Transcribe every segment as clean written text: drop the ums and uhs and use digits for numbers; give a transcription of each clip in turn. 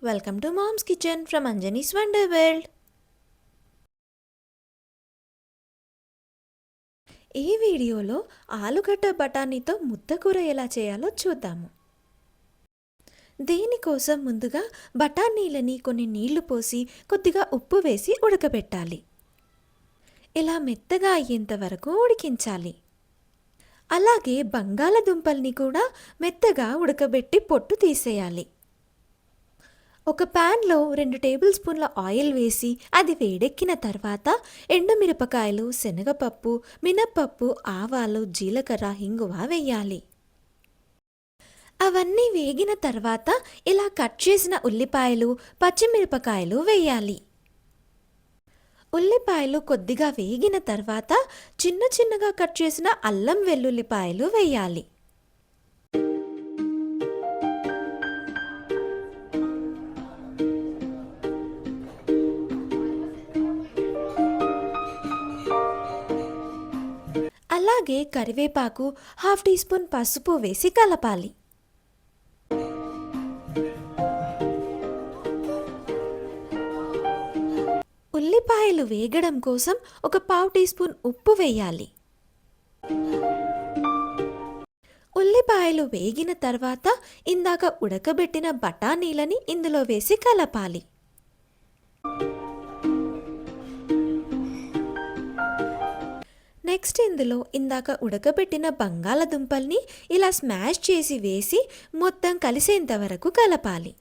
Welcome to mom's kitchen from Anjani's wonder world. ఈ వీడియోలో ఆలుగడ్డ బఠానీతో ముద్దకూర ఎలా చేయాలో చూద్దాము. దీనికోసం ముందుగా బఠానీలని కొన్ని నీళ్లు పోసి కొద్దిగా ఉప్పు వేసి ఉడకబెట్టాలి. ఇలా మెత్తగా అయ్యేంత వరకు ఉడికించాలి. అలాగే బంగాళదుంపల్ని కూడా మెత్తగా ఉడకబెట్టి పొట్టు తీసేయాలి. ఒక ప్యాన్లో 2 టేబుల్ స్పూన్ల ఆయిల్ వేసి అది వేడెక్కిన తర్వాత ఎండుమిరపకాయలు, శనగపప్పు, మినప్పప్పు, ఆవాలు, జీలకర్ర, ఇంగువ వేయాలి. అవన్నీ వేగిన తర్వాత ఇలా కట్ చేసిన ఉల్లిపాయలు, పచ్చిమిరపకాయలు వేయాలి. ఉల్లిపాయలు కొద్దిగా వేగిన తర్వాత చిన్న చిన్నగా కట్ చేసిన అల్లం వెల్లుల్లిపాయలు వేయాలి. అలాగే కరివేపాకు, 1/2 టీ స్పూన్ పసుపు వేసి కలపాలి. ఉల్లిపాయలు వేగడం కోసం ఒక 1/2 టీ స్పూన్ ఉప్పు వేయాలి. ఉల్లిపాయలు వేగిన తర్వాత ఇందాక ఉడకబెట్టిన బఠానీలని ఇందులో వేసి కలపాలి. నెక్స్ట్ ఇందులో ఇందాక ఉడకబెట్టిన బంగాళదుంపల్ని ఇలా స్మాష్ చేసి వేసి మొత్తం కలిసేంత వరకు కలపాలి.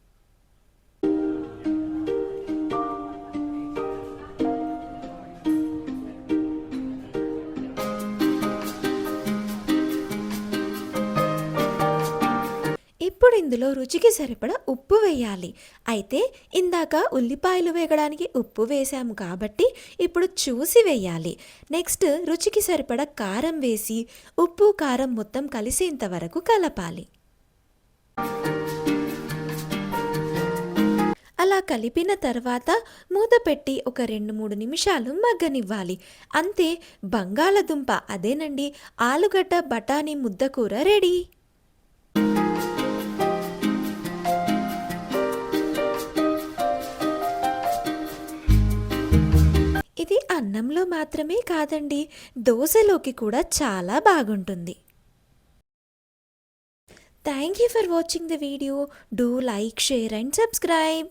ఇప్పుడు ఇందులో రుచికి సరిపడా ఉప్పు వేయాలి. అయితే ఇందాక ఉల్లిపాయలు వేగడానికి ఉప్పు వేసాము కాబట్టి ఇప్పుడు చూసి వేయాలి. నెక్స్ట్ రుచికి సరిపడా కారం వేసి ఉప్పు కారం మొత్తం కలిసేంత వరకు కలపాలి. అలా కలిపిన తర్వాత మూత పెట్టి ఒక 2-3 నిమిషాలు మగ్గనివ్వాలి. అంతే, బంగాళదుంప అదేనండి ఆలుగడ్డ బఠానీ ముద్దకూర రెడీ. ఇది అన్నంలో మాత్రమే కాదండి, దోశలోకి కూడా చాలా బాగుంటుంది. Thank you for watching the video. Do like, share and subscribe.